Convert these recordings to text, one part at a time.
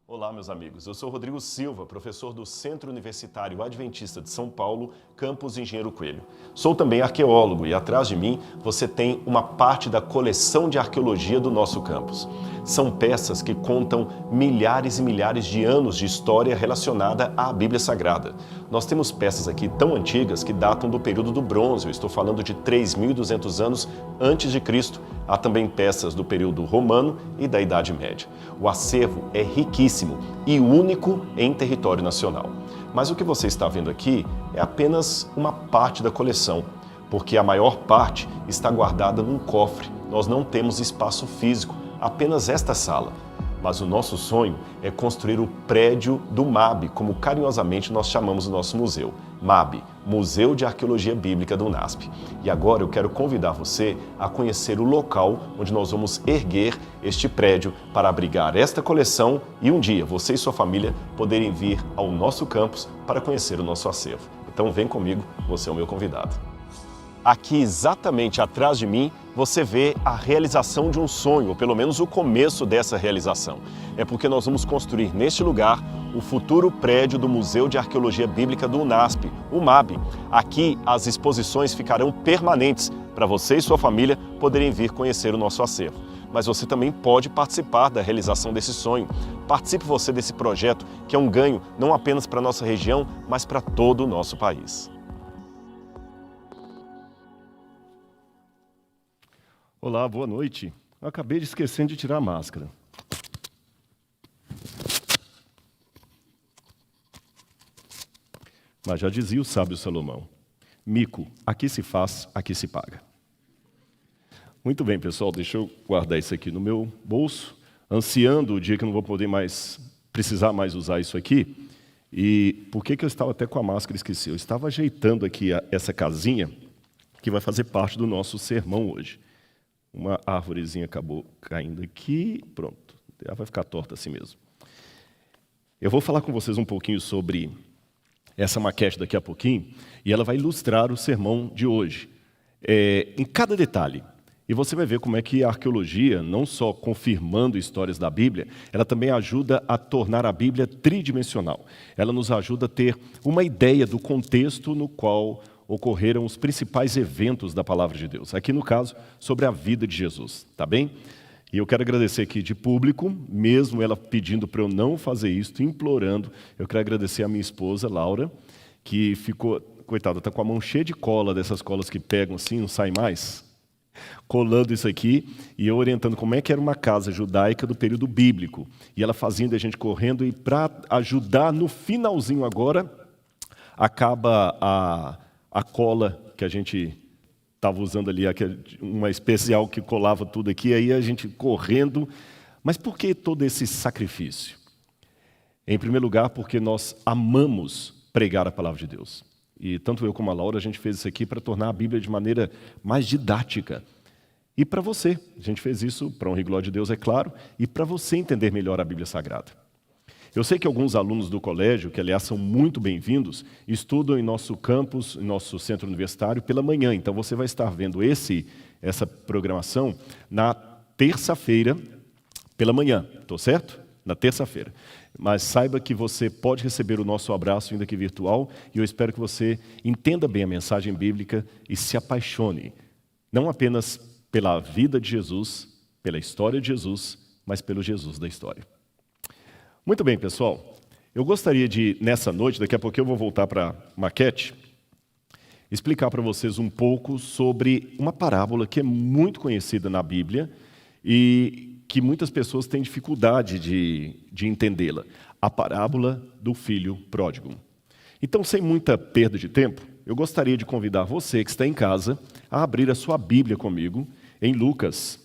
Olá, meus amigos. Eu sou Rodrigo Silva, professor do Centro Universitário Adventista de São Paulo, campus Engenheiro Coelho. Sou também arqueólogo e atrás de mim você tem uma parte da coleção de arqueologia do nosso campus. São peças que contam milhares e milhares de anos de história relacionada à Bíblia Sagrada. Nós temos peças aqui tão antigas que datam do período do Bronze, eu estou falando de 3.200 anos antes de Cristo. Há também peças do período romano e da Idade Média. O acervo é riquíssimo e único em território nacional. Mas o que você está vendo aqui é apenas uma parte da coleção, porque a maior parte está guardada num cofre. Nós não temos espaço físico, apenas esta sala. Mas o nosso sonho é construir o prédio do MAB, como carinhosamente nós chamamos o nosso museu. MAB, Museu de Arqueologia Bíblica do UNASP. E agora eu quero convidar você a conhecer o local onde nós vamos erguer este prédio para abrigar esta coleção e um dia você e sua família poderem vir ao nosso campus para conhecer o nosso acervo. Então vem comigo, você é o meu convidado. Aqui exatamente atrás de mim, você vê a realização de um sonho, ou pelo menos o começo dessa realização. É porque nós vamos construir neste lugar o futuro prédio do Museu de Arqueologia Bíblica do UNASP, o MAB. Aqui as exposições ficarão permanentes para você e sua família poderem vir conhecer o nosso acervo. Mas você também pode participar da realização desse sonho. Participe você desse projeto, que é um ganho não apenas para a nossa região, mas para todo o nosso país. Olá, boa noite. Eu acabei de esquecer de tirar a máscara. Mas já dizia o sábio Salomão: mico, aqui se faz, aqui se paga. Muito bem, pessoal, deixa eu guardar isso aqui no meu bolso, ansiando o dia que eu não vou poder precisar mais usar isso aqui. E por que eu estava até com a máscara e esqueci? Eu estava ajeitando aqui essa casinha que vai fazer parte do nosso sermão hoje. Uma árvorezinha acabou caindo aqui, pronto, ela vai ficar torta assim mesmo. Eu vou falar com vocês um pouquinho sobre essa maquete daqui a pouquinho, e ela vai ilustrar o sermão de hoje, em cada detalhe. E você vai ver como é que a arqueologia, não só confirmando histórias da Bíblia, ela também ajuda a tornar a Bíblia tridimensional. Ela nos ajuda a ter uma ideia do contexto no qual ocorreram os principais eventos da Palavra de Deus. Aqui, no caso, sobre a vida de Jesus, tá bem? E eu quero agradecer aqui de público, mesmo ela pedindo para eu não fazer isso, implorando, eu quero agradecer a minha esposa, Laura, que ficou, coitada, está com a mão cheia de cola, dessas colas que pegam assim, não sai mais, colando isso aqui, e eu orientando como é que era uma casa judaica do período bíblico. E ela fazendo a gente correndo, e para ajudar, no finalzinho agora, acaba a cola que a gente estava usando ali, uma especial que colava tudo aqui, aí a gente correndo. Mas por que todo esse sacrifício? Em primeiro lugar, porque nós amamos pregar a palavra de Deus. E tanto eu como a Laura, a gente fez isso aqui para tornar a Bíblia de maneira mais didática. E para você, a gente fez isso para honra e glória de Deus, é claro, e para você entender melhor a Bíblia Sagrada. Eu sei que alguns alunos do colégio, que aliás são muito bem-vindos, estudam em nosso campus, em nosso centro universitário, pela manhã. Então você vai estar vendo essa programação na terça-feira, pela manhã, estou certo? Na terça-feira. Mas saiba que você pode receber o nosso abraço ainda que virtual, e eu espero que você entenda bem a mensagem bíblica e se apaixone, não apenas pela vida de Jesus, pela história de Jesus, mas pelo Jesus da história. Muito bem, pessoal. Eu gostaria de, nessa noite, daqui a pouco eu vou voltar para a maquete, explicar para vocês um pouco sobre uma parábola que é muito conhecida na Bíblia e que muitas pessoas têm dificuldade de entendê-la. A parábola do filho pródigo. Então, sem muita perda de tempo, eu gostaria de convidar você que está em casa a abrir a sua Bíblia comigo em Lucas.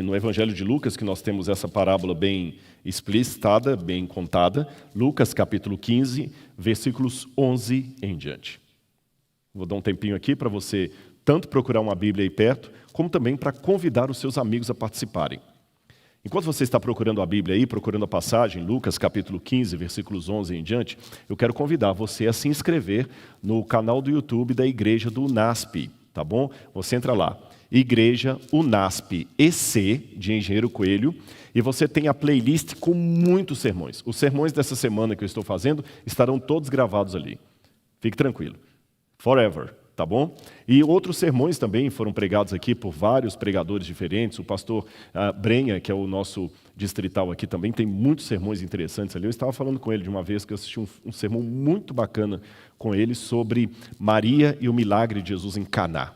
No Evangelho de Lucas, que nós temos essa parábola bem explicitada, bem contada, Lucas capítulo 15, versículos 11 em diante. Vou dar um tempinho aqui para você tanto procurar uma Bíblia aí perto, como também para convidar os seus amigos a participarem. Enquanto você está procurando a Bíblia aí, procurando a passagem, Lucas capítulo 15, versículos 11 em diante, eu quero convidar você a se inscrever no canal do YouTube da Igreja do UNASP, tá bom? Você entra lá. Igreja Unasp EC, de Engenheiro Coelho, e você tem a playlist com muitos sermões. Os sermões dessa semana que eu estou fazendo estarão todos gravados ali. Fique tranquilo. Forever, tá bom? E outros sermões também foram pregados aqui por vários pregadores diferentes. O pastor Brenha, que é o nosso distrital aqui também, tem muitos sermões interessantes ali. Eu estava falando com ele de uma vez que eu assisti um sermão muito bacana com ele sobre Maria e o milagre de Jesus em Caná.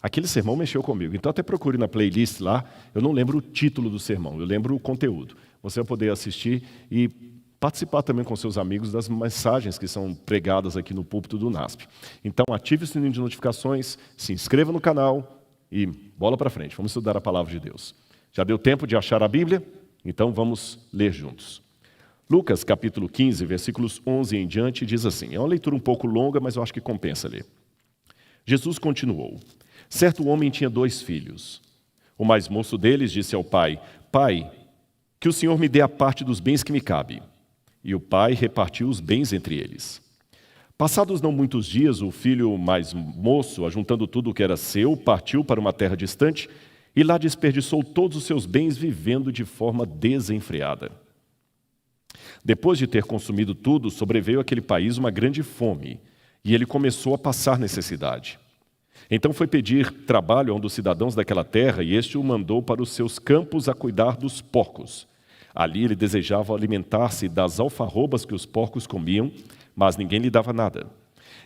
Aquele sermão mexeu comigo. Então até procure na playlist lá. Eu não lembro o título do sermão, eu lembro o conteúdo. Você vai poder assistir e participar também com seus amigos das mensagens que são pregadas aqui no púlpito do NASP. Então ative o sininho de notificações, se inscreva no canal e bola para frente. Vamos estudar a palavra de Deus. Já deu tempo de achar a Bíblia? Então vamos ler juntos. Lucas capítulo 15, versículos 11 em diante, diz assim. É uma leitura um pouco longa, mas eu acho que compensa ler. Jesus continuou. Certo homem tinha 2 filhos. O mais moço deles disse ao pai, Pai, que o Senhor me dê a parte dos bens que me cabe. E o pai repartiu os bens entre eles. Passados não muitos dias, o filho mais moço, ajuntando tudo o que era seu, partiu para uma terra distante e lá desperdiçou todos os seus bens vivendo de forma desenfreada. Depois de ter consumido tudo, sobreveio àquele país uma grande fome e ele começou a passar necessidade. Então foi pedir trabalho a um dos cidadãos daquela terra e este o mandou para os seus campos a cuidar dos porcos. Ali ele desejava alimentar-se das alfarrobas que os porcos comiam, mas ninguém lhe dava nada.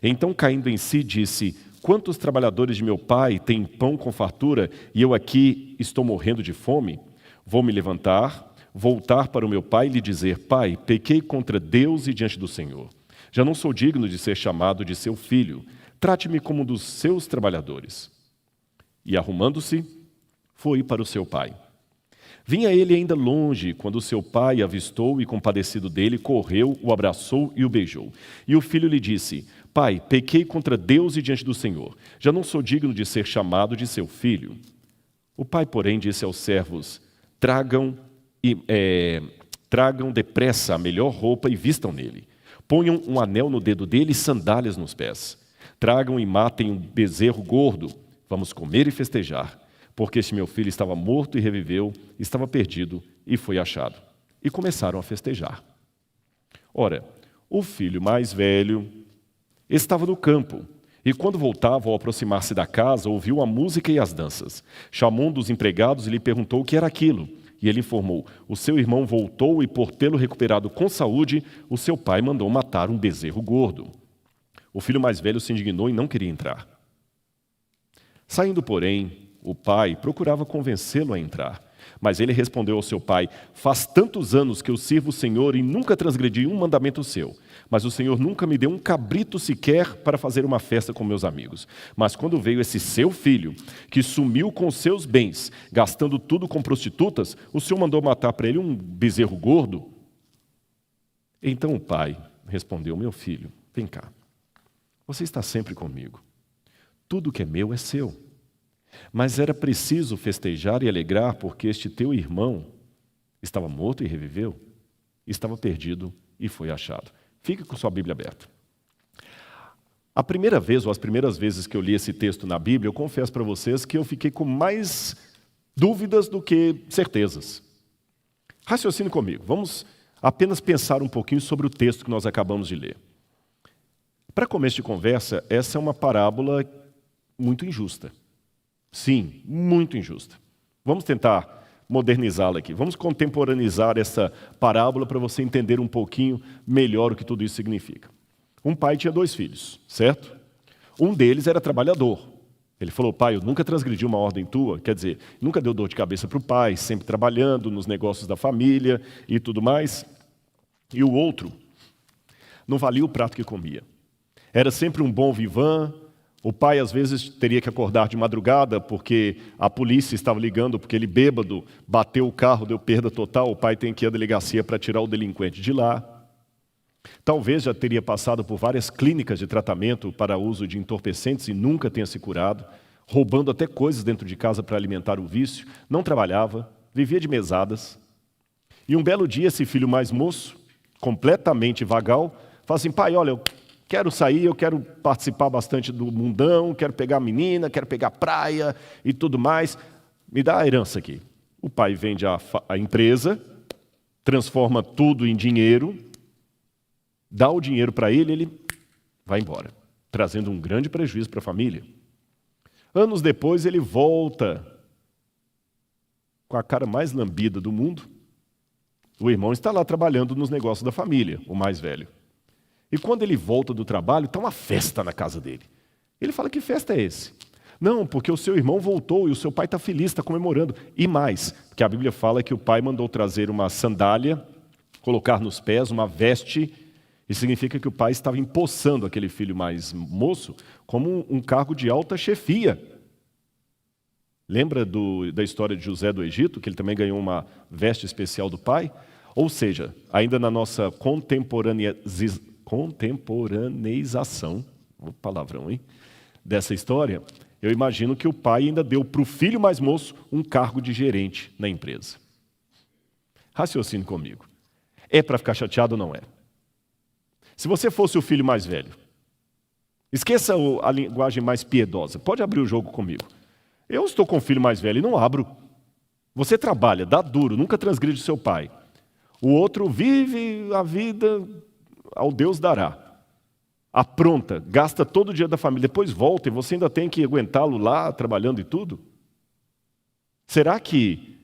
Então, caindo em si, disse, quantos trabalhadores de meu pai têm pão com fartura e eu aqui estou morrendo de fome? Vou me levantar, voltar para o meu pai e lhe dizer, Pai, pequei contra Deus e diante do Senhor. Já não sou digno de ser chamado de seu filho. Trate-me como um dos seus trabalhadores. E arrumando-se, foi para o seu pai. Vinha ele ainda longe, quando o seu pai avistou e, compadecido dele, correu, o abraçou e o beijou. E o filho lhe disse, Pai, pequei contra Deus e diante do Senhor. Já não sou digno de ser chamado de seu filho. O pai, porém, disse aos servos, tragam depressa a melhor roupa e vistam nele. Ponham um anel no dedo dele e sandálias nos pés. Tragam e matem um bezerro gordo. Vamos comer e festejar. Porque este meu filho estava morto e reviveu, estava perdido e foi achado. E começaram a festejar. Ora, o filho mais velho estava no campo. E quando voltava, ao aproximar-se da casa, ouviu a música e as danças. Chamou um dos empregados e lhe perguntou o que era aquilo. E ele informou, o seu irmão voltou e por tê-lo recuperado com saúde, o seu pai mandou matar um bezerro gordo. O filho mais velho se indignou e não queria entrar. Saindo, porém, o pai procurava convencê-lo a entrar. Mas ele respondeu ao seu pai, faz tantos anos que eu sirvo o Senhor e nunca transgredi um mandamento seu. Mas o Senhor nunca me deu um cabrito sequer para fazer uma festa com meus amigos. Mas quando veio esse seu filho, que sumiu com seus bens, gastando tudo com prostitutas, o Senhor mandou matar para ele um bezerro gordo? Então o pai respondeu, meu filho, vem cá. Você está sempre comigo. Tudo que é meu é seu. Mas era preciso festejar e alegrar porque este teu irmão estava morto e reviveu, estava perdido e foi achado. Fique com sua Bíblia aberta. A primeira vez, ou as primeiras vezes que eu li esse texto na Bíblia, eu confesso para vocês que eu fiquei com mais dúvidas do que certezas. Raciocine comigo. Vamos apenas pensar um pouquinho sobre o texto que nós acabamos de ler. Para começo de conversa, essa é uma parábola muito injusta. Sim, muito injusta. Vamos tentar modernizá-la aqui. Vamos contemporaneizar essa parábola para você entender um pouquinho melhor o que tudo isso significa. Um pai tinha 2 filhos, certo? Um deles era trabalhador. Ele falou, pai, eu nunca transgredi uma ordem tua, quer dizer, nunca deu dor de cabeça para o pai, sempre trabalhando nos negócios da família e tudo mais. E o outro não valia o prato que comia. Era sempre um bom vivan. O pai, às vezes, teria que acordar de madrugada porque a polícia estava ligando, porque ele, bêbado, bateu o carro, deu perda total. O pai tem que ir à delegacia para tirar o delinquente de lá. Talvez já teria passado por várias clínicas de tratamento para uso de entorpecentes e nunca tenha se curado, roubando até coisas dentro de casa para alimentar o vício. Não trabalhava, vivia de mesadas. E um belo dia, esse filho mais moço, completamente vagal, fala assim, pai, olha, eu Quero sair, eu quero participar bastante do mundão, quero pegar a menina, quero pegar a praia e tudo mais. Me dá a herança aqui. O pai vende a empresa, transforma tudo em dinheiro, dá o dinheiro para ele, ele vai embora, trazendo um grande prejuízo para a família. Anos depois, ele volta com a cara mais lambida do mundo. O irmão está lá trabalhando nos negócios da família, o mais velho. E quando ele volta do trabalho, está uma festa na casa dele. Ele fala, que festa é esse? Não, porque o seu irmão voltou e o seu pai está feliz, está comemorando. E mais, porque a Bíblia fala que o pai mandou trazer uma sandália, colocar nos pés, uma veste. Isso significa que o pai estava empossando aquele filho mais moço como um cargo de alta chefia. Lembra da história de José do Egito, que ele também ganhou uma veste especial do pai? Ou seja, ainda na nossa contemporaneização, palavrão, hein? Dessa história, eu imagino que o pai ainda deu para o filho mais moço um cargo de gerente na empresa. Raciocine comigo. É para ficar chateado ou não é? Se você fosse o filho mais velho, esqueça a linguagem mais piedosa. Pode abrir o jogo comigo. Eu estou com o filho mais velho e não abro. Você trabalha, dá duro, nunca transgride seu pai. O outro vive a vida ao Deus dará. Apronta, gasta todo o dia da família, depois volta e você ainda tem que aguentá-lo lá, trabalhando e tudo? Será que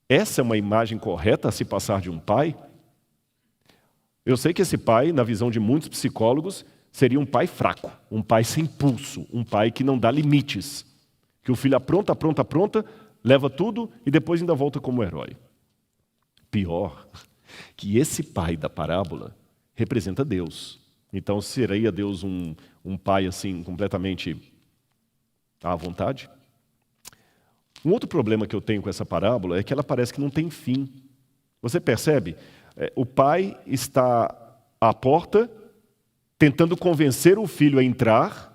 essa é uma imagem correta a se passar de um pai? Eu sei que esse pai, na visão de muitos psicólogos, seria um pai fraco, um pai sem pulso, um pai que não dá limites. Que o filho apronta, leva tudo e depois ainda volta como herói. Pior, que esse pai da parábola representa Deus. Então, seria Deus um pai assim, completamente à vontade? Um outro problema que eu tenho com essa parábola é que ela parece que não tem fim. Você percebe? O pai está à porta, tentando convencer o filho a entrar,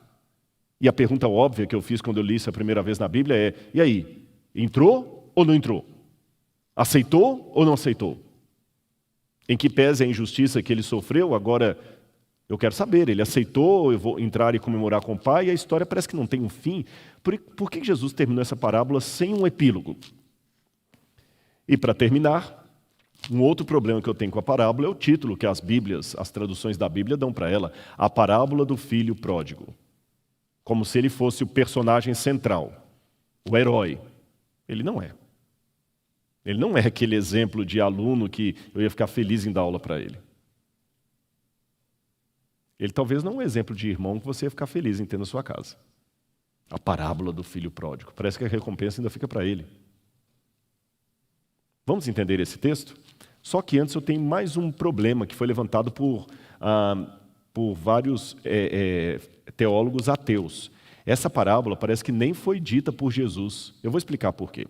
e a pergunta óbvia que eu fiz quando eu li isso a primeira vez na Bíblia é, e aí, entrou ou não entrou? Aceitou ou não aceitou? Em que pese a injustiça que ele sofreu, agora eu quero saber, ele aceitou, eu vou entrar e comemorar com o pai, e a história parece que não tem um fim. Por que Jesus terminou essa parábola sem um epílogo? E para terminar, um outro problema que eu tenho com a parábola é o título que as traduções da Bíblia dão para ela, a parábola do filho pródigo. Como se ele fosse o personagem central, o herói. Ele não é. Ele não é aquele exemplo de aluno que eu ia ficar feliz em dar aula para ele. Ele talvez não é um exemplo de irmão que você ia ficar feliz em ter na sua casa. A parábola do filho pródigo. Parece que a recompensa ainda fica para ele. Vamos entender esse texto? Só que antes eu tenho mais um problema que foi levantado por vários teólogos ateus. Essa parábola parece que nem foi dita por Jesus. Eu vou explicar por quê.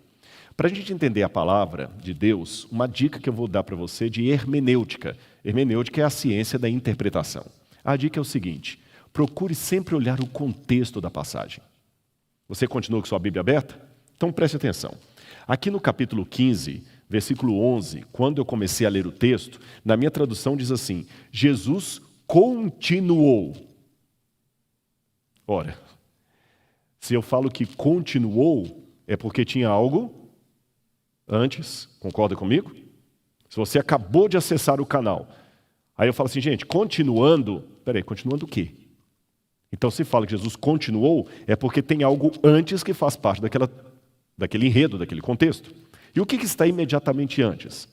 Para a gente entender a palavra de Deus, uma dica que eu vou dar para você de hermenêutica. Hermenêutica é a ciência da interpretação. A dica é o seguinte, procure sempre olhar o contexto da passagem. Você continua com sua Bíblia aberta? Então preste atenção. Aqui no capítulo 15, versículo 11, quando eu comecei a ler o texto, na minha tradução diz assim, Jesus continuou. Ora, se eu falo que continuou, é porque tinha algo antes, concorda comigo? Se você acabou de acessar o canal, aí eu falo assim, gente, continuando o quê? Então se fala que Jesus continuou, é porque tem algo antes que faz parte daquele enredo, daquele contexto. E o que está imediatamente antes?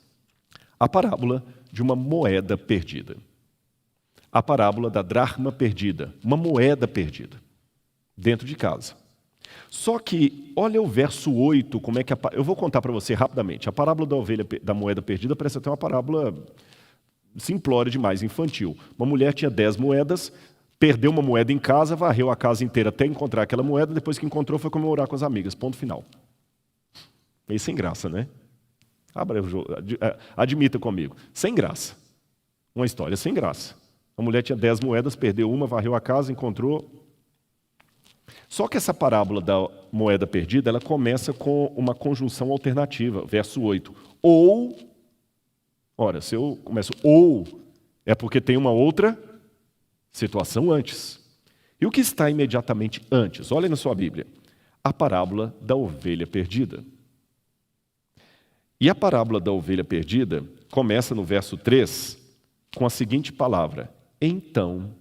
A parábola de uma moeda perdida. A parábola da dracma perdida, uma moeda perdida, dentro de casa. Só que, olha o verso 8, como é que eu vou contar para você rapidamente. A parábola da moeda perdida parece até uma parábola simplória demais, infantil. Uma mulher tinha 10 moedas, perdeu uma moeda em casa, varreu a casa inteira até encontrar aquela moeda, depois que encontrou foi comemorar com as amigas, ponto final. Meio sem graça, né? Admita comigo, sem graça. Uma história sem graça. A mulher tinha 10 moedas, perdeu uma, varreu a casa, encontrou. Só que essa parábola da moeda perdida, ela começa com uma conjunção alternativa, verso 8. Ora, se eu começo ou, é porque tem uma outra situação antes. E o que está imediatamente antes? Olha na sua Bíblia. A parábola da ovelha perdida. E a parábola da ovelha perdida começa no verso 3 com a seguinte palavra: então.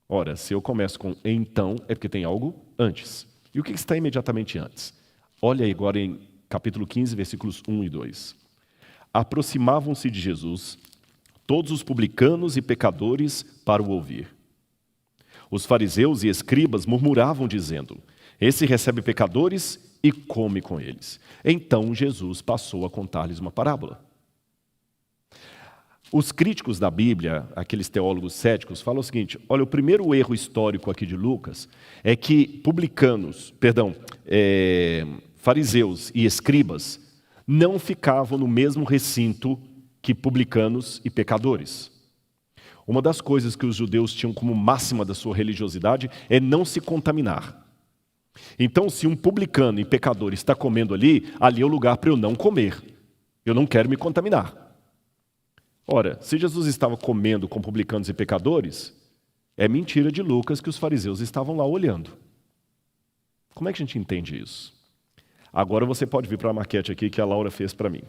Ora, se eu começo com então, é porque tem algo antes. E o que está imediatamente antes? Olha aí agora em capítulo 15, versículos 1 e 2. Aproximavam-se de Jesus todos os publicanos e pecadores para o ouvir. Os fariseus e escribas murmuravam dizendo: esse recebe pecadores e come com eles. Então Jesus passou a contar-lhes uma parábola. Os críticos da Bíblia, aqueles teólogos céticos, falam o seguinte: olha, o primeiro erro histórico aqui de Lucas é que fariseus e escribas não ficavam no mesmo recinto que publicanos e pecadores. Uma das coisas que os judeus tinham como máxima da sua religiosidade é não se contaminar. Então, se um publicano e pecador está comendo ali é o lugar para eu não comer. Eu não quero me contaminar. Ora, se Jesus estava comendo com publicanos e pecadores, é mentira de Lucas que os fariseus estavam lá olhando. Como é que a gente entende isso? Agora você pode vir para a maquete aqui que a Laura fez para mim.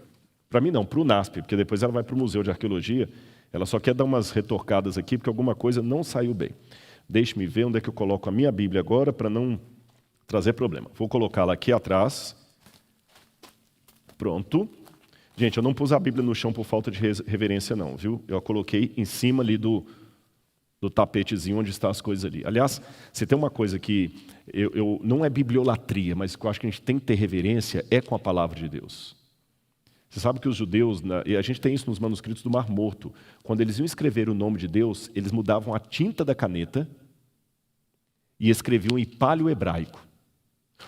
Para mim não, para o NASP, porque depois ela vai para o Museu de Arqueologia. Ela só quer dar umas retorcadas aqui, porque alguma coisa não saiu bem. Deixe-me ver onde é que eu coloco a minha Bíblia agora, para não trazer problema. Vou colocá-la aqui atrás. Pronto. Gente, eu não pus a Bíblia no chão por falta de reverência não, viu? Eu a coloquei em cima ali do tapetezinho onde estão as coisas ali. Aliás, se tem uma coisa que não é bibliolatria, mas que eu acho que a gente tem que ter reverência, é com a palavra de Deus. Você sabe que os judeus, e a gente tem isso nos manuscritos do Mar Morto, quando eles iam escrever o nome de Deus, eles mudavam a tinta da caneta e escreviam em paleo-hebraico.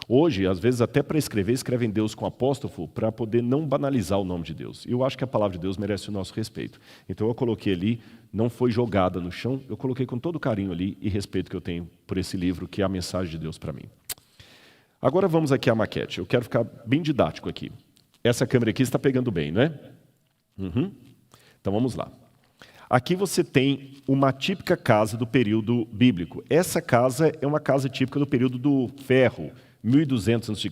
Hoje, às vezes, até para escrever, escrevem Deus com apóstrofo para poder não banalizar o nome de Deus. E eu acho que a palavra de Deus merece o nosso respeito. Então eu coloquei ali, não foi jogada no chão, eu coloquei com todo carinho ali e respeito que eu tenho por esse livro, que é a mensagem de Deus para mim. Agora vamos aqui à maquete. Eu quero ficar bem didático aqui. Essa câmera aqui está pegando bem, não é? Uhum. Então vamos lá. Aqui você tem uma típica casa do período bíblico. Essa casa é uma casa típica do período do ferro, 1200 a.C.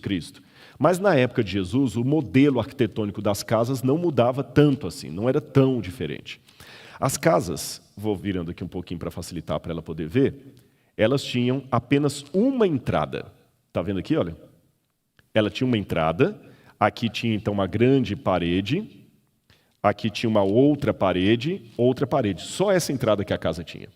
Mas na época de Jesus, o modelo arquitetônico das casas não mudava tanto assim, não era tão diferente. As casas, vou virando aqui um pouquinho para facilitar para ela poder ver, elas tinham apenas uma entrada. Está vendo aqui, olha? Ela tinha uma entrada, aqui tinha então uma grande parede, aqui tinha uma outra parede. Só essa entrada que a casa tinha.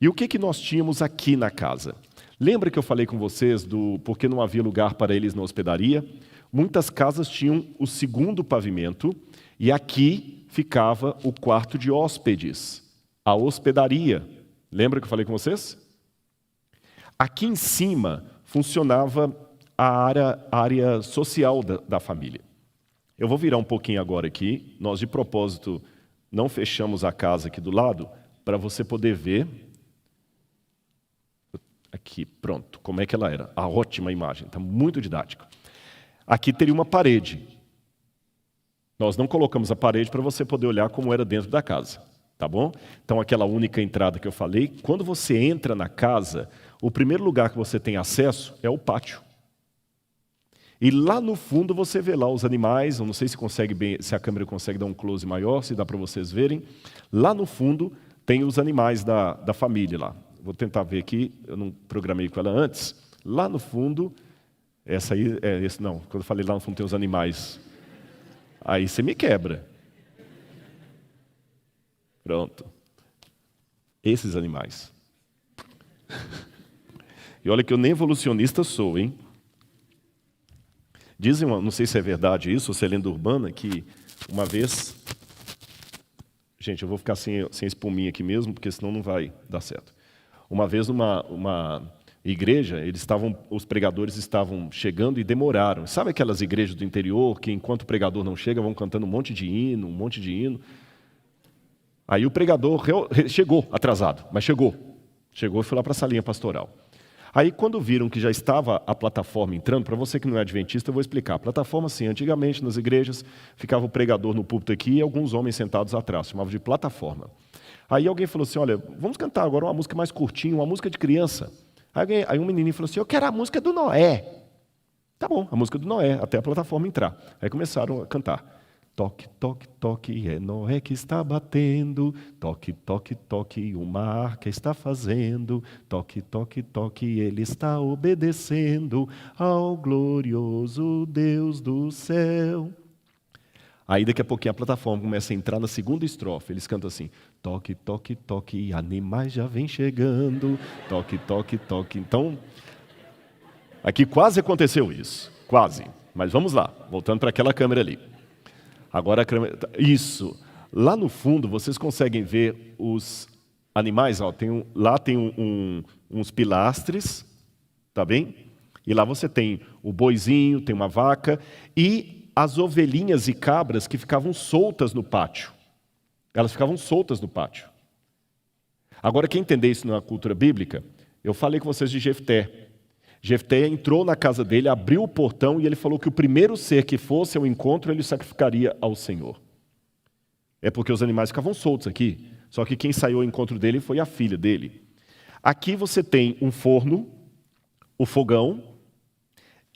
E o que nós tínhamos aqui na casa? Lembra que eu falei com vocês do porque não havia lugar para eles na hospedaria? Muitas casas tinham o segundo pavimento e aqui ficava o quarto de hóspedes, a hospedaria. Lembra que eu falei com vocês? Aqui em cima funcionava a área social da família. Eu vou virar um pouquinho agora aqui. Nós, de propósito, não fechamos a casa aqui do lado para você poder ver. Aqui, pronto, como é que ela era. A ótima imagem, está muito didática. Aqui teria uma parede. Nós não colocamos a parede para você poder olhar como era dentro da casa, tá bom? Então, aquela única entrada que eu falei, quando você entra na casa, o primeiro lugar que você tem acesso é o pátio. E lá no fundo você vê lá os animais, eu não sei se a câmera consegue dar um close maior, se dá para vocês verem. Lá no fundo tem os animais da família lá. Vou tentar ver aqui, eu não programei com ela antes. Lá no fundo, essa aí, não, quando eu falei lá no fundo tem os animais. Aí você me quebra. Pronto. Esses animais. E olha que eu nem evolucionista sou, hein? Dizem, não sei se é verdade isso, ou se é lenda urbana, que uma vez... Gente, eu vou ficar sem espuminha aqui mesmo, porque senão não vai dar certo. Uma vez numa igreja, os pregadores estavam chegando e demoraram. Sabe aquelas igrejas do interior que enquanto o pregador não chega, vão cantando um monte de hino. Aí o pregador chegou atrasado, mas chegou. Chegou e foi lá para a salinha pastoral. Aí quando viram que já estava a plataforma entrando, para você que não é adventista, eu vou explicar. A plataforma, assim, antigamente nas igrejas, ficava o pregador no púlpito aqui e alguns homens sentados atrás, chamavam de plataforma. Aí alguém falou assim, olha, vamos cantar agora uma música mais curtinha, uma música de criança. Aí um menininho falou assim, eu quero a música do Noé. Tá bom, a música do Noé, até a plataforma entrar. Aí começaram a cantar. Toque, toque, toque, é Noé que está batendo. Toque, toque, toque, uma arca está fazendo. Toque, toque, toque, ele está obedecendo ao glorioso Deus do céu. Aí daqui a pouquinho a plataforma começa a entrar na segunda estrofe. Eles cantam assim, toque, toque, toque, animais já vem chegando. Toque, toque, toque. Então, aqui quase aconteceu isso, quase. Mas vamos lá, voltando para aquela câmera ali. Agora a câmera... Isso. Lá no fundo, vocês conseguem ver os animais. Ó, lá tem uns pilastres, tá bem? E lá você tem o boizinho, tem uma vaca e as ovelhinhas e cabras que ficavam soltas no pátio. Elas ficavam soltas no pátio. Agora, quem entender isso na cultura bíblica, eu falei com vocês de Jefté. Jefté entrou na casa dele, abriu o portão e ele falou que o primeiro ser que fosse ao encontro, ele sacrificaria ao Senhor. É porque os animais ficavam soltos aqui, só que quem saiu ao encontro dele foi a filha dele. Aqui você tem um forno, o fogão,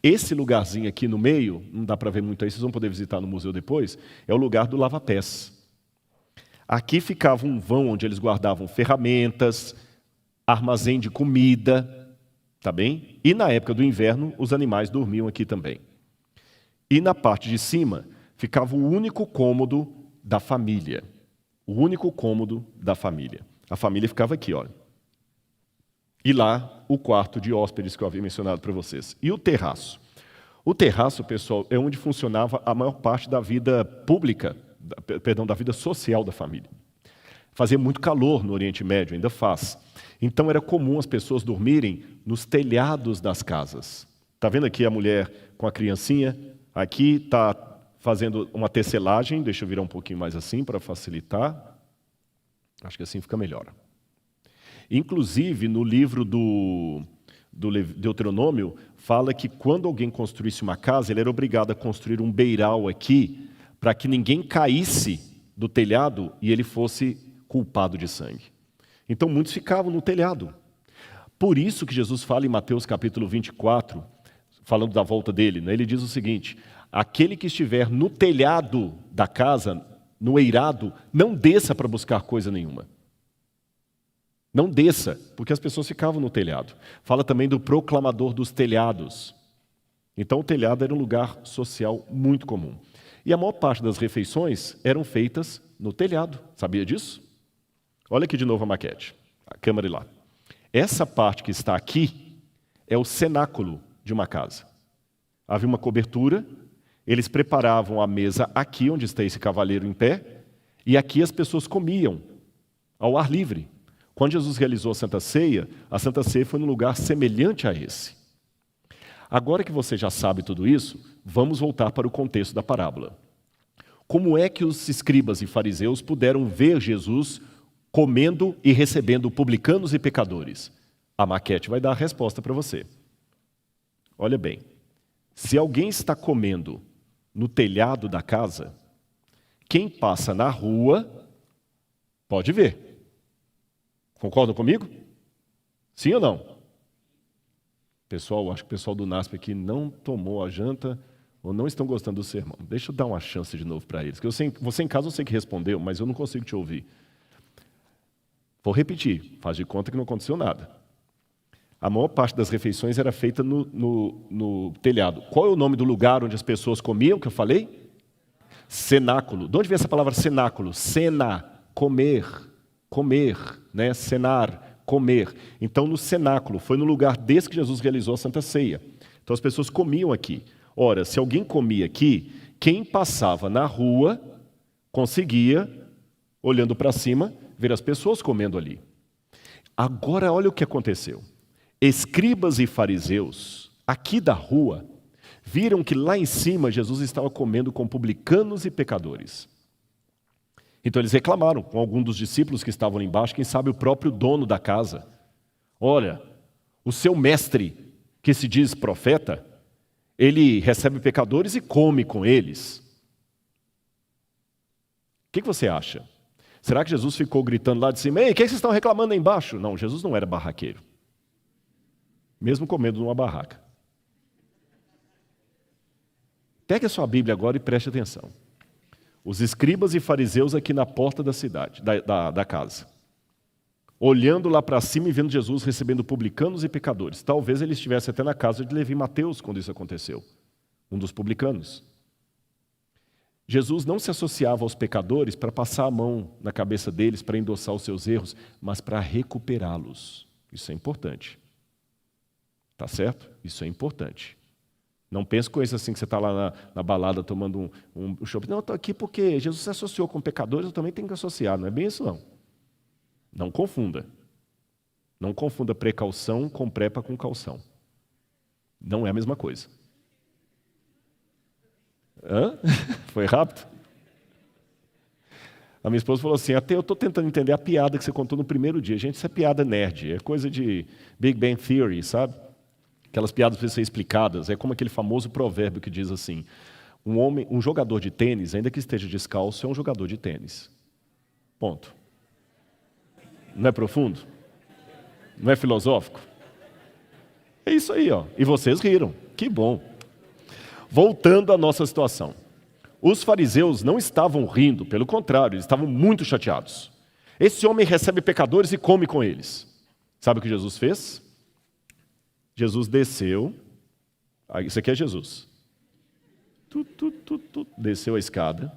esse lugarzinho aqui no meio, não dá para ver muito aí, vocês vão poder visitar no museu depois, é o lugar do lava-pés. Aqui ficava um vão onde eles guardavam ferramentas, armazém de comida, tá bem? E na época do inverno, os animais dormiam aqui também. E na parte de cima, ficava o único cômodo da família. O único cômodo da família. A família ficava aqui, olha. E lá, o quarto de hóspedes que eu havia mencionado para vocês. E o terraço? O terraço, pessoal, é onde funcionava a maior parte da vida pública, da vida social da família. Fazia muito calor no Oriente Médio, ainda faz. Então era comum as pessoas dormirem nos telhados das casas. Está vendo aqui a mulher com a criancinha? Aqui está fazendo uma tecelagem. Deixa eu virar um pouquinho mais assim para facilitar. Acho que assim fica melhor. Inclusive, no livro do Deuteronômio, fala que quando alguém construísse uma casa, ele era obrigado a construir um beiral aqui para que ninguém caísse do telhado e ele fosse culpado de sangue. Então, muitos ficavam no telhado. Por isso que Jesus fala em Mateus capítulo 24, falando da volta dele, né? Ele diz o seguinte, aquele que estiver no telhado da casa, no eirado, não desça para buscar coisa nenhuma. Não desça, porque as pessoas ficavam no telhado. Fala também do proclamador dos telhados. Então, o telhado era um lugar social muito comum. E a maior parte das refeições eram feitas no telhado. Sabia disso? Olha aqui de novo a maquete, a câmera lá. Essa parte que está aqui é o cenáculo de uma casa. Havia uma cobertura, eles preparavam a mesa aqui, onde está esse cavaleiro em pé, e aqui as pessoas comiam, ao ar livre. Quando Jesus realizou a Santa Ceia foi num lugar semelhante a esse. Agora que você já sabe tudo isso, vamos voltar para o contexto da parábola. Como é que os escribas e fariseus puderam ver Jesus comendo e recebendo publicanos e pecadores? A maquete vai dar a resposta para você. Olha bem, se alguém está comendo no telhado da casa, quem passa na rua pode ver. Concordam comigo? Sim ou não? Pessoal, acho que o pessoal do NASP aqui não tomou a janta ou não estão gostando do sermão. Deixa eu dar uma chance de novo para eles. Que você em casa eu sei que respondeu, mas eu não consigo te ouvir. Vou repetir, faz de conta que não aconteceu nada. A maior parte das refeições era feita no telhado. Qual é o nome do lugar onde as pessoas comiam, que eu falei? Cenáculo. De onde vem essa palavra cenáculo? Cena, comer, né? Cenar, comer. Então, no cenáculo, foi no lugar desse que Jesus realizou a Santa Ceia. Então, as pessoas comiam aqui. Ora, se alguém comia aqui, quem passava na rua conseguia, olhando para cima, ver as pessoas comendo ali. Agora, olha o que aconteceu. Escribas e fariseus, aqui da rua, viram que lá em cima Jesus estava comendo com publicanos e pecadores. Então eles reclamaram com algum dos discípulos que estavam lá embaixo, quem sabe o próprio dono da casa. Olha, o seu mestre, que se diz profeta, ele recebe pecadores e come com eles. O que você acha? Será que Jesus ficou gritando lá de cima, ei, o que vocês estão reclamando aí embaixo? Não, Jesus não era barraqueiro. Mesmo comendo numa barraca. Pegue a sua Bíblia agora e preste atenção. Os escribas e fariseus aqui na porta da cidade, da casa. Olhando lá para cima e vendo Jesus recebendo publicanos e pecadores. Talvez ele estivesse até na casa de Levi e Mateus quando isso aconteceu. Um dos publicanos. Jesus não se associava aos pecadores para passar a mão na cabeça deles, para endossar os seus erros, mas para recuperá-los. Isso é importante. Tá certo? Isso é importante. Não pense com isso assim que você está lá na balada tomando um chopp. Não, eu estou aqui porque Jesus se associou com pecadores, eu também tenho que associar. Não é bem isso, não. Não confunda. Não confunda precaução com prepa com calção. Não é a mesma coisa. Hã? Foi rápido? A minha esposa falou assim, até eu estou tentando entender a piada que você contou no primeiro dia. Gente, isso é piada nerd, é coisa de Big Bang Theory, sabe? Aquelas piadas precisam ser explicadas. É como aquele famoso provérbio que diz assim, um jogador de tênis, ainda que esteja descalço, é um jogador de tênis. Ponto. Não é profundo? Não é filosófico? É isso aí, ó. E vocês riram. Que bom. Voltando à nossa situação. Os fariseus não estavam rindo, pelo contrário, eles estavam muito chateados. Esse homem recebe pecadores e come com eles. Sabe o que Jesus fez? Jesus desceu. Isso aqui é Jesus. Desceu a escada.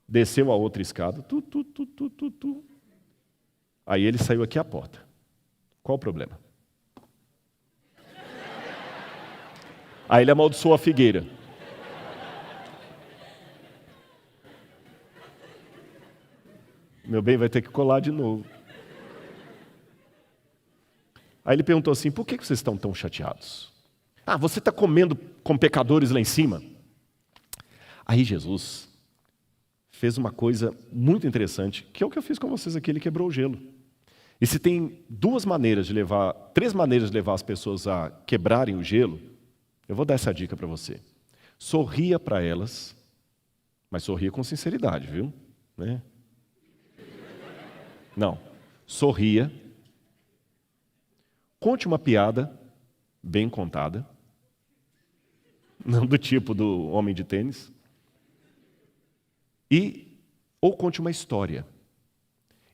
Desceu a outra escada. Aí ele saiu aqui à porta. Qual o problema? Aí ele amaldiçoou a figueira. Meu bem, vai ter que colar de novo. Aí ele perguntou assim, por que vocês estão tão chateados? Ah, você está comendo com pecadores lá em cima? Aí Jesus fez uma coisa muito interessante, que é o que eu fiz com vocês aqui, ele quebrou o gelo. E se tem três maneiras de levar as pessoas a quebrarem o gelo, eu vou dar essa dica para você. Sorria para elas, mas sorria com sinceridade, viu? Né? Não, sorria. Conte uma piada bem contada, não do tipo do homem de tênis, ou conte uma história.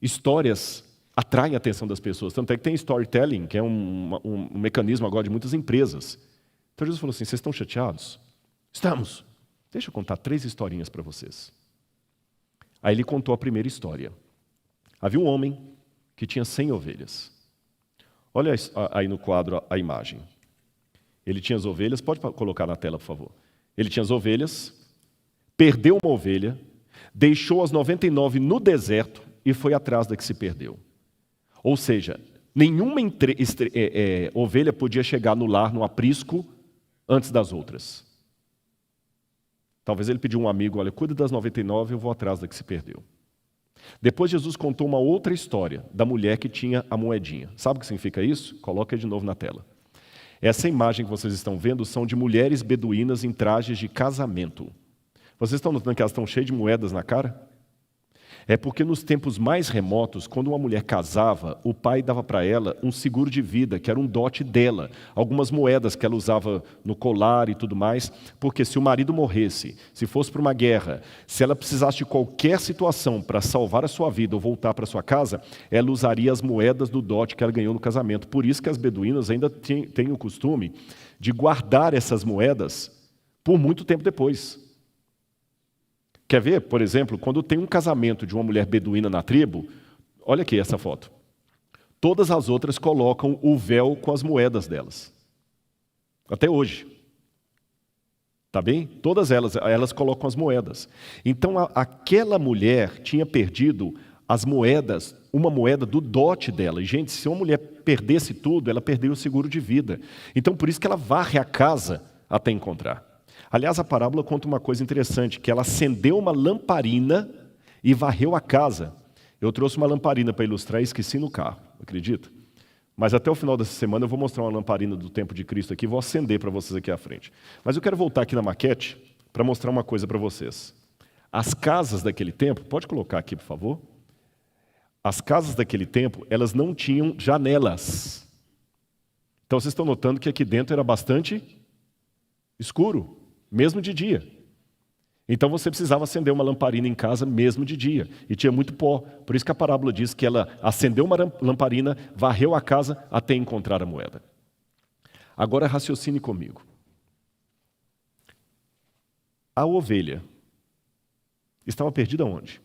Histórias atraem a atenção das pessoas, tanto é que tem storytelling, que é um mecanismo agora de muitas empresas. Então Jesus falou assim, vocês estão chateados? Estamos. Deixa eu contar 3 historinhas para vocês. Aí ele contou a primeira história. Havia um homem que tinha 100 ovelhas. Olha aí no quadro a imagem. Ele tinha as ovelhas, pode colocar na tela, por favor. Ele tinha as ovelhas, perdeu uma ovelha, deixou as 99 no deserto e foi atrás da que se perdeu. Ou seja, nenhuma ovelha podia chegar no lar, no aprisco, antes das outras. Talvez ele pediu a um amigo, olha, cuida das 99, eu vou atrás da que se perdeu. Depois Jesus contou uma outra história da mulher que tinha a moedinha. Sabe o que significa isso? Coloca aí de novo na tela. Essa imagem que vocês estão vendo são de mulheres beduínas em trajes de casamento. Vocês estão notando que elas estão cheias de moedas na cara? É porque nos tempos mais remotos, quando uma mulher casava, o pai dava para ela um seguro de vida, que era um dote dela, algumas moedas que ela usava no colar e tudo mais, porque se o marido morresse, se fosse para uma guerra, se ela precisasse de qualquer situação para salvar a sua vida ou voltar para sua casa, ela usaria as moedas do dote que ela ganhou no casamento. Por isso que as beduínas ainda têm o costume de guardar essas moedas por muito tempo depois. Quer ver, por exemplo, quando tem um casamento de uma mulher beduína na tribo, olha aqui essa foto. Todas as outras colocam o véu com as moedas delas. Até hoje. Tá bem? Todas elas colocam as moedas. Então, aquela mulher tinha perdido as moedas, uma moeda do dote dela. E, gente, se uma mulher perdesse tudo, ela perdeu o seguro de vida. Então, por isso que ela varre a casa até encontrar. Aliás, a parábola conta uma coisa interessante, que ela acendeu uma lamparina e varreu a casa. Eu trouxe uma lamparina para ilustrar e esqueci no carro, acredita? Mas até o final dessa semana eu vou mostrar uma lamparina do tempo de Cristo aqui, vou acender para vocês aqui à frente. Mas eu quero voltar aqui na maquete para mostrar uma coisa para vocês. As casas daquele tempo, pode colocar aqui, por favor? as casas daquele tempo, elas não tinham janelas. Então vocês estão notando que aqui dentro era bastante escuro, mesmo de dia. Então você precisava acender uma lamparina em casa mesmo de dia. E tinha muito pó. Por isso que a parábola diz que ela acendeu uma lamparina, varreu a casa até encontrar a moeda. Agora raciocine comigo. A ovelha estava perdida onde?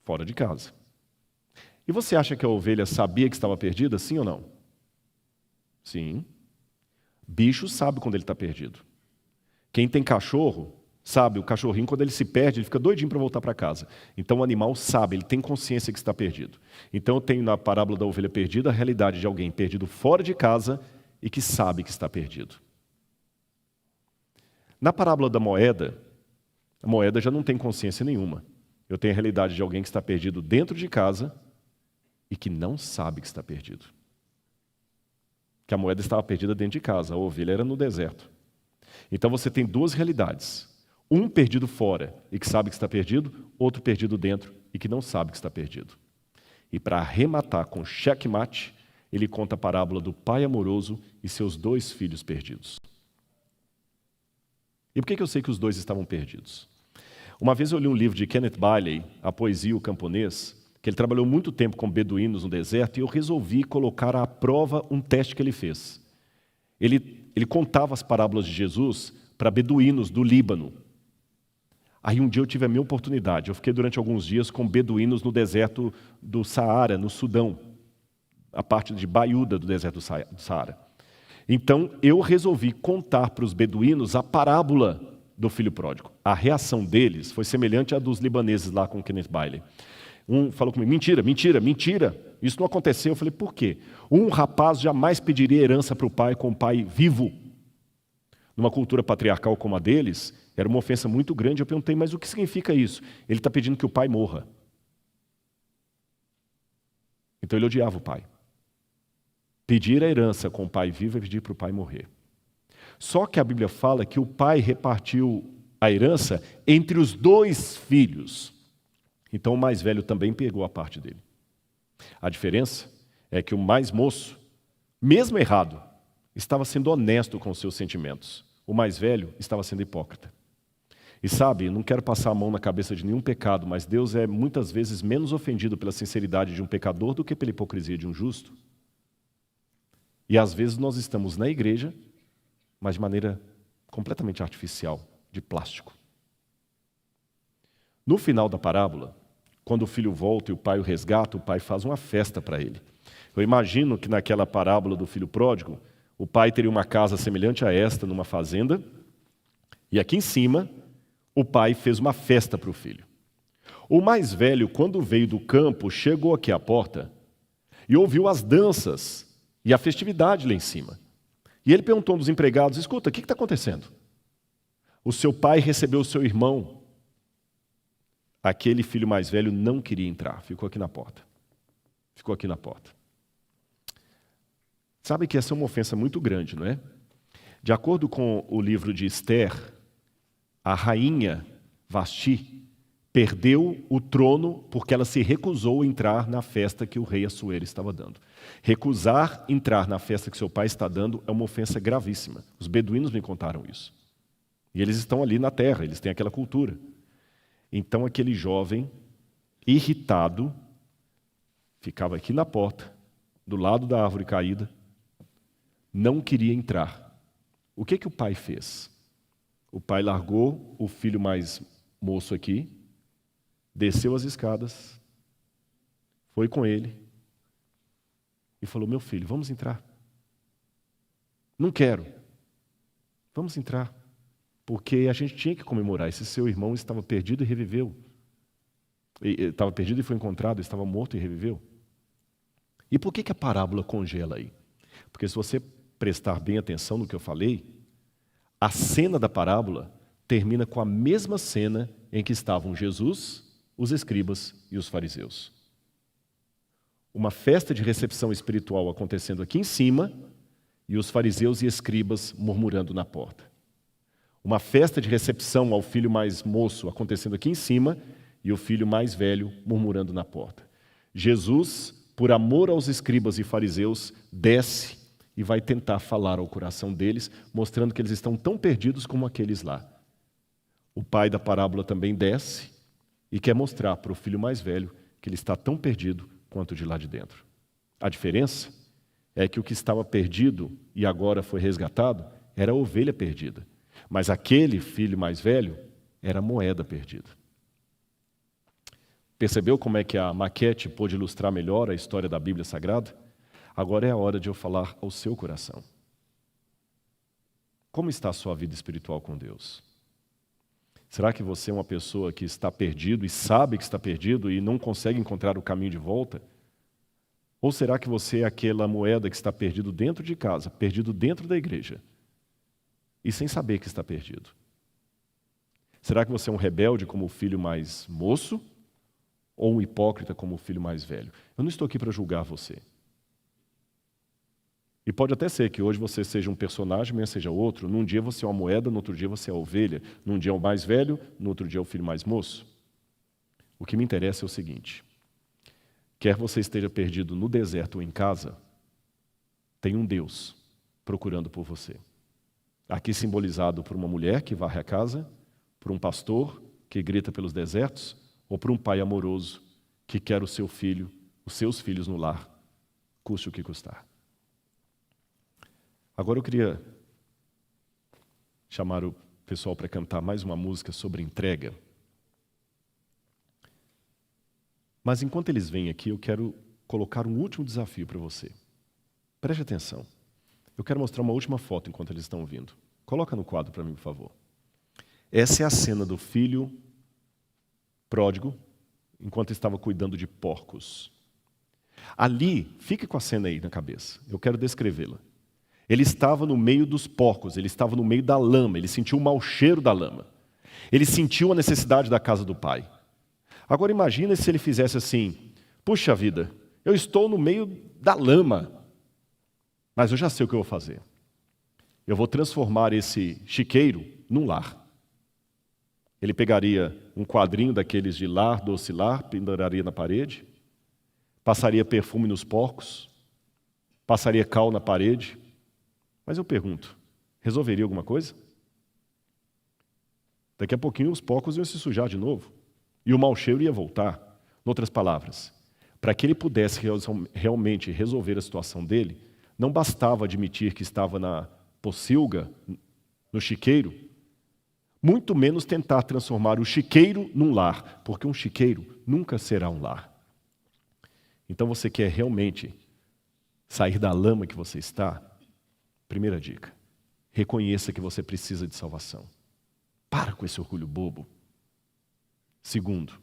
Fora de casa. E você acha que a ovelha sabia que estava perdida, sim ou não? Sim. Bicho sabe quando ele está perdido. Quem tem cachorro, sabe, o cachorrinho, quando ele se perde, ele fica doidinho para voltar para casa. Então o animal sabe, ele tem consciência que está perdido. Então eu tenho na parábola da ovelha perdida a realidade de alguém perdido fora de casa e que sabe que está perdido. Na parábola da moeda, a moeda já não tem consciência nenhuma. Eu tenho a realidade de alguém que está perdido dentro de casa e que não sabe que está perdido. Que a moeda estava perdida dentro de casa, a ovelha era no deserto. Então você tem duas realidades. Um perdido fora e que sabe que está perdido, outro perdido dentro e que não sabe que está perdido. E para arrematar com checkmate, ele conta a parábola do pai amoroso e seus 2 filhos perdidos. E por que eu sei que os 2 estavam perdidos? Uma vez eu li um livro de Kenneth Bailey, A Poesia e o Camponês, que ele trabalhou muito tempo com beduínos no deserto, e eu resolvi colocar à prova um teste que ele fez. Ele contava as parábolas de Jesus para beduínos do Líbano. Aí um dia eu tive a minha oportunidade. Eu fiquei durante alguns dias com beduínos no deserto do Saara, no Sudão, a parte de Baiuda do deserto do Saara. Então eu resolvi contar para os beduínos a parábola do filho pródigo. A reação deles foi semelhante à dos libaneses lá com Kenneth Bailey. Um falou comigo, mentira, mentira, mentira. Isso não aconteceu. Eu falei, por quê? Um rapaz jamais pediria herança para o pai com o pai vivo. Numa cultura patriarcal como a deles, era uma ofensa muito grande. Eu perguntei, mas o que significa isso? Ele está pedindo que o pai morra. Então ele odiava o pai. Pedir a herança com o pai vivo é pedir para o pai morrer. Só que a Bíblia fala que o pai repartiu a herança entre os 2 filhos. Então o mais velho também pegou a parte dele. A diferença é que o mais moço, mesmo errado, estava sendo honesto com os seus sentimentos. O mais velho estava sendo hipócrita. E sabe, não quero passar a mão na cabeça de nenhum pecado, mas Deus é muitas vezes menos ofendido pela sinceridade de um pecador do que pela hipocrisia de um justo. E às vezes nós estamos na igreja, mas de maneira completamente artificial, de plástico. No final da parábola, quando o filho volta e o pai o resgata, o pai faz uma festa para ele. Eu imagino que naquela parábola do filho pródigo, o pai teria uma casa semelhante a esta, numa fazenda, e aqui em cima, o pai fez uma festa para o filho. O mais velho, quando veio do campo, chegou aqui à porta e ouviu as danças e a festividade lá em cima. E ele perguntou aos empregados, escuta, o que está acontecendo? O seu pai recebeu o seu irmão. Aquele filho mais velho não queria entrar, ficou aqui na porta. Ficou aqui na porta. Sabe que essa é uma ofensa muito grande, não é? De acordo com o livro de Esther, a rainha Vasti perdeu o trono porque ela se recusou a entrar na festa que o rei Assuero estava dando. Recusar entrar na festa que seu pai está dando é uma ofensa gravíssima. Os beduínos me contaram isso. E eles estão ali na terra, eles têm aquela cultura. Então aquele jovem, irritado, ficava aqui na porta, do lado da árvore caída, não queria entrar. O que o pai fez? O pai largou o filho mais moço aqui, desceu as escadas, foi com ele e falou, meu filho, vamos entrar. Não quero. Vamos entrar. Porque a gente tinha que comemorar. Esse seu irmão estava perdido e reviveu. Estava perdido e foi encontrado, estava morto e reviveu. E por que a parábola congela aí? Porque se você prestar bem atenção no que eu falei, a cena da parábola termina com a mesma cena em que estavam Jesus, os escribas e os fariseus. Uma festa de recepção espiritual acontecendo aqui em cima e os fariseus e escribas murmurando na porta. Uma festa de recepção ao filho mais moço acontecendo aqui em cima e o filho mais velho murmurando na porta. Jesus, por amor aos escribas e fariseus, desce e vai tentar falar ao coração deles, mostrando que eles estão tão perdidos como aqueles lá. O pai da parábola também desce e quer mostrar para o filho mais velho que ele está tão perdido quanto de lá de dentro. A diferença é que o que estava perdido e agora foi resgatado era a ovelha perdida. Mas aquele filho mais velho era a moeda perdida. Percebeu como é que a maquete pôde ilustrar melhor a história da Bíblia Sagrada? Agora é a hora de eu falar ao seu coração. Como está a sua vida espiritual com Deus? Será que você é uma pessoa que está perdido e sabe que está perdido e não consegue encontrar o caminho de volta? Ou será que você é aquela moeda que está perdido dentro de casa, perdido dentro da igreja, e sem saber que está perdido? Será que você é um rebelde como o filho mais moço, ou um hipócrita como o filho mais velho? Eu não estou aqui para julgar você. E pode até ser que hoje você seja um personagem, amanhã seja outro. Num dia você é uma moeda, no outro dia você é a ovelha. Num dia é o mais velho, no outro dia é o filho mais moço. O que me interessa é o seguinte: quer você esteja perdido no deserto ou em casa, tem um Deus procurando por você. Aqui simbolizado por uma mulher que varre a casa, por um pastor que grita pelos desertos, ou por um pai amoroso que quer o seu filho, os seus filhos no lar, custe o que custar. Agora eu queria chamar o pessoal para cantar mais uma música sobre entrega. Mas enquanto eles vêm aqui, eu quero colocar um último desafio para você. Preste atenção. Eu quero mostrar uma última foto enquanto eles estão vindo. Coloca no quadro para mim, por favor. Essa é a cena do filho pródigo, enquanto estava cuidando de porcos. Ali, fique com a cena aí na cabeça. Eu quero descrevê-la. Ele estava no meio dos porcos, ele estava no meio da lama, ele sentiu o mau cheiro da lama. Ele sentiu a necessidade da casa do pai. Agora imagina se ele fizesse assim: puxa vida, eu estou no meio da lama, mas eu já sei o que eu vou fazer. Eu vou transformar esse chiqueiro num lar. Ele pegaria um quadrinho daqueles de lar, doce lar, penduraria na parede, passaria perfume nos porcos, passaria cal na parede. Mas eu pergunto, resolveria alguma coisa? Daqui a pouquinho os porcos iam se sujar de novo. E o mau cheiro ia voltar. Em outras palavras, para que ele pudesse realmente resolver a situação dele, não bastava admitir que estava na pocilga, no chiqueiro, muito menos tentar transformar o chiqueiro num lar, porque um chiqueiro nunca será um lar. Então você quer realmente sair da lama que você está? Primeira dica: reconheça que você precisa de salvação. Para com esse orgulho bobo. Segundo,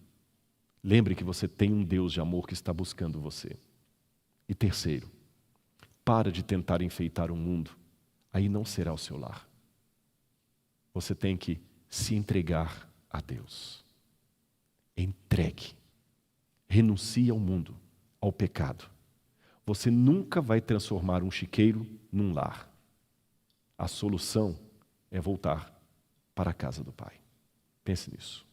lembre que você tem um Deus de amor que está buscando você. E terceiro, para de tentar enfeitar o mundo, aí não será o seu lar. Você tem que se entregar a Deus. Entregue. Renuncie ao mundo, ao pecado. Você nunca vai transformar um chiqueiro num lar. A solução é voltar para a casa do Pai. Pense nisso.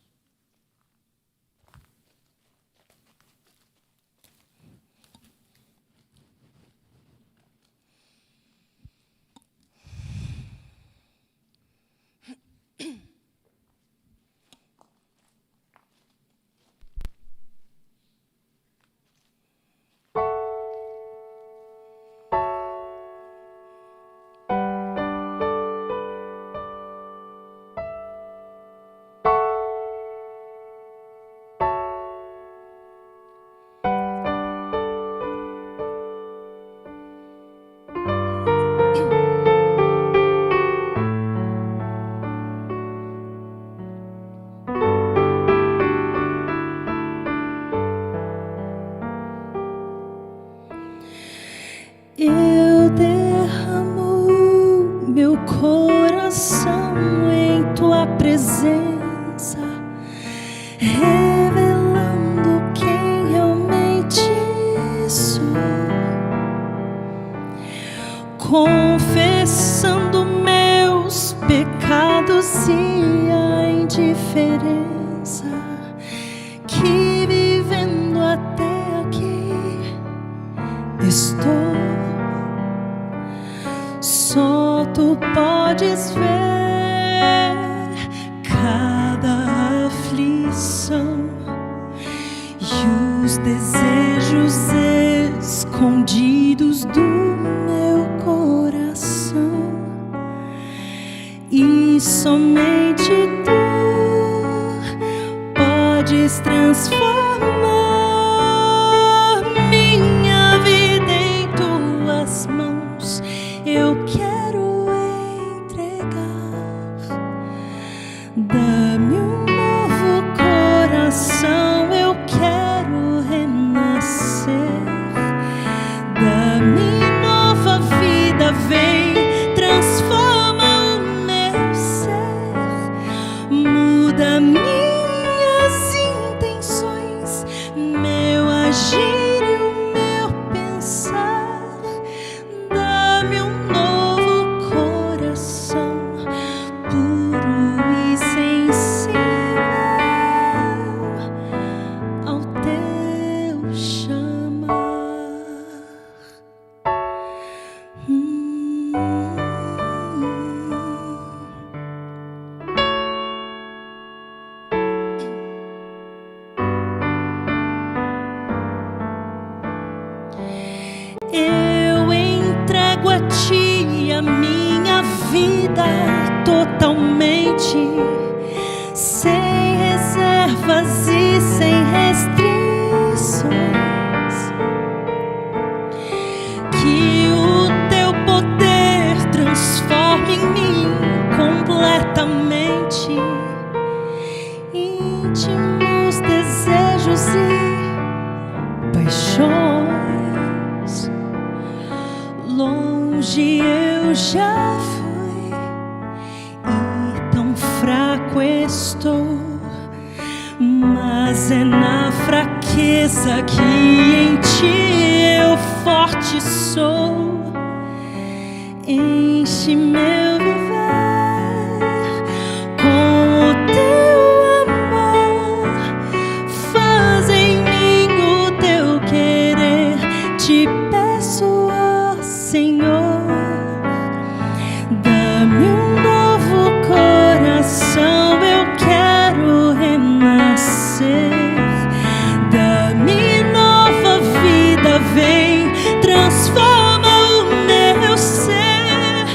Eu derramo meu coração em tua presença, revelando quem realmente sou, confessando meus pecados e a indiferença que vivendo até aqui estou. Só tu podes ver cada aflição e os desejos escondidos do meu coração. E somente tu podes transformar minha vida em tuas mãos. Eu quero entregar. Dá-me um novo coração. Eu quero renascer. Dá-me nova vida. Vem, transforma o meu ser. Muda minhas intenções, meu agir e o meu pensar. Dá-me um novo coração, puro e sensível ao teu chamar. Eu entrego a ti a minha vida totalmente, sem reservas e sem restrições. Que o teu poder transforme em mim completamente. Íntimos desejos e paixões. Longe eu já fui e tão fraco estou, mas é na fraqueza que em ti eu forte sou. Enche meu viver com o teu amor, faz em mim o teu querer. Te peço, ó Senhor, dá-me um novo coração. Eu quero renascer. Dá-me nova vida. Vem, transforma o meu ser.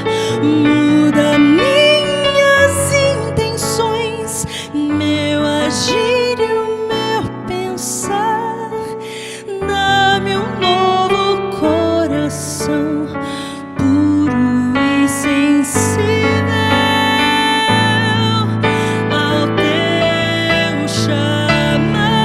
Muda minhas intenções, meu agir e o meu pensar. Dá-me um novo coração, puro e sensível ao teu chamar.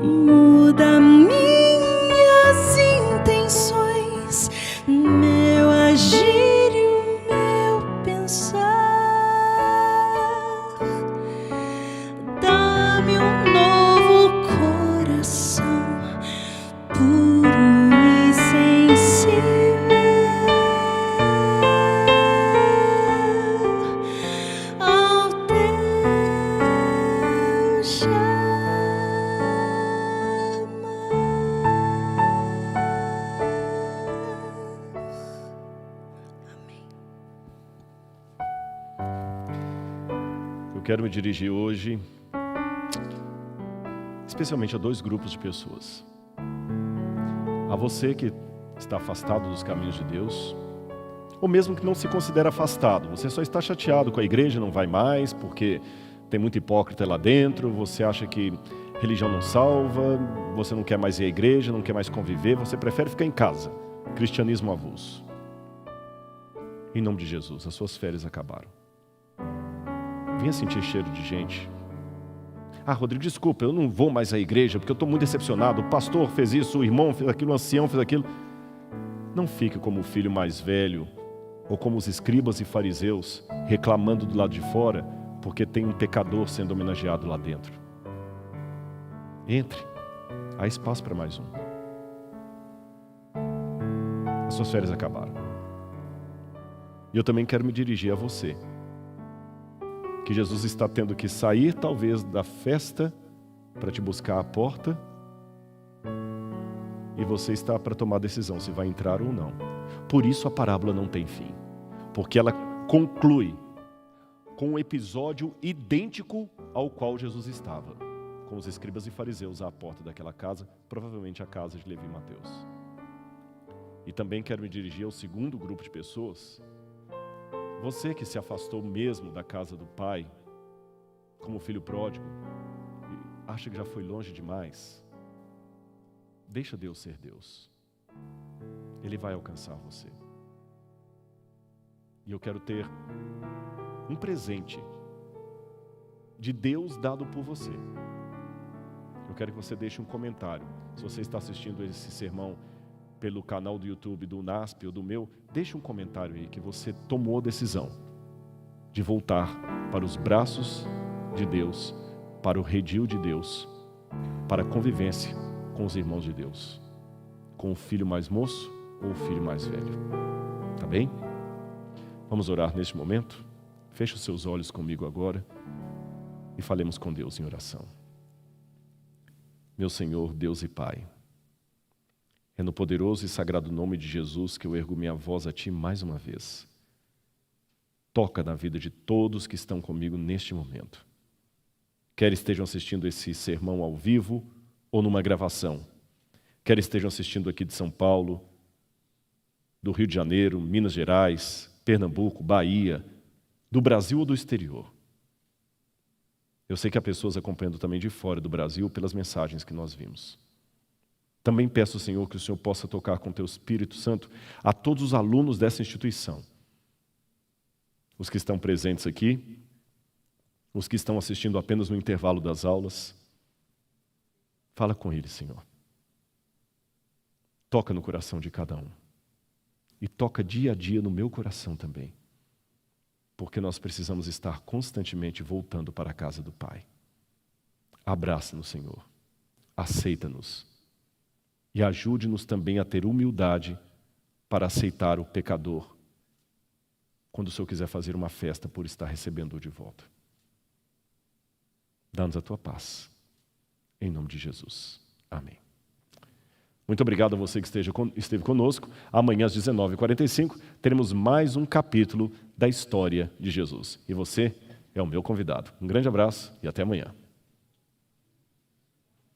Muda minhas intenções, meu agir e o meu pensar. Dá-me um novo coração, puro e sensível ao teu chamar. Eu quero me dirigir hoje, especialmente a dois grupos de pessoas. A você que está afastado dos caminhos de Deus, ou mesmo que não se considera afastado, você só está chateado com a igreja, não vai mais, porque tem muito hipócrita lá dentro, você acha que religião não salva, você não quer mais ir à igreja, não quer mais conviver, você prefere ficar em casa. Cristianismo avulso. Em nome de Jesus, as suas férias acabaram. Venha sentir cheiro de gente. Ah, Rodrigo, desculpa, eu não vou mais à igreja porque eu estou muito decepcionado. O pastor fez isso, o irmão fez aquilo, o ancião fez aquilo. Não fique como o filho mais velho ou como os escribas e fariseus reclamando do lado de fora porque tem um pecador sendo homenageado lá dentro. Entre, há espaço para mais um. As suas férias acabaram. E eu também quero me dirigir a você, que Jesus está tendo que sair talvez da festa para te buscar à porta, e você está para tomar a decisão se vai entrar ou não. Por isso a parábola não tem fim, porque ela conclui com um episódio idêntico ao qual Jesus estava, com os escribas e fariseus à porta daquela casa, provavelmente a casa de Levi e Mateus. E também quero me dirigir ao segundo grupo de pessoas. Você que se afastou mesmo da casa do Pai, como filho pródigo, e acha que já foi longe demais, deixa Deus ser Deus. Ele vai alcançar você. E eu quero ter um presente de Deus dado por você. Eu quero que você deixe um comentário. Se você está assistindo esse sermão pelo canal do YouTube do NASP ou do meu, deixe um comentário aí que você tomou a decisão de voltar para os braços de Deus, para o redil de Deus, para a convivência com os irmãos de Deus, com o filho mais moço ou o filho mais velho. Tá bem? Vamos orar neste momento? Feche os seus olhos comigo agora e falemos com Deus em oração. Meu Senhor, Deus e Pai, é no poderoso e sagrado nome de Jesus que eu ergo minha voz a Ti mais uma vez. Toca na vida de todos que estão comigo neste momento. Quer estejam assistindo esse sermão ao vivo ou numa gravação. Quer estejam assistindo aqui de São Paulo, do Rio de Janeiro, Minas Gerais, Pernambuco, Bahia, do Brasil ou do exterior. Eu sei que há pessoas acompanhando também de fora do Brasil pelas mensagens que nós vimos. Também peço, Senhor, que o Senhor possa tocar com Teu Espírito Santo a todos os alunos dessa instituição. Os que estão presentes aqui, os que estão assistindo apenas no intervalo das aulas. Fala com eles, Senhor. Toca no coração de cada um. E toca dia a dia no meu coração também. Porque nós precisamos estar constantemente voltando para a casa do Pai. Abraça-nos, Senhor. Aceita-nos. E ajude-nos também a ter humildade para aceitar o pecador quando o Senhor quiser fazer uma festa por estar recebendo-o de volta. Dá-nos a Tua paz. Em nome de Jesus. Amém. Muito obrigado a você que esteve conosco. Amanhã às 19h45 teremos mais um capítulo da história de Jesus. E você é o meu convidado. Um grande abraço e até amanhã.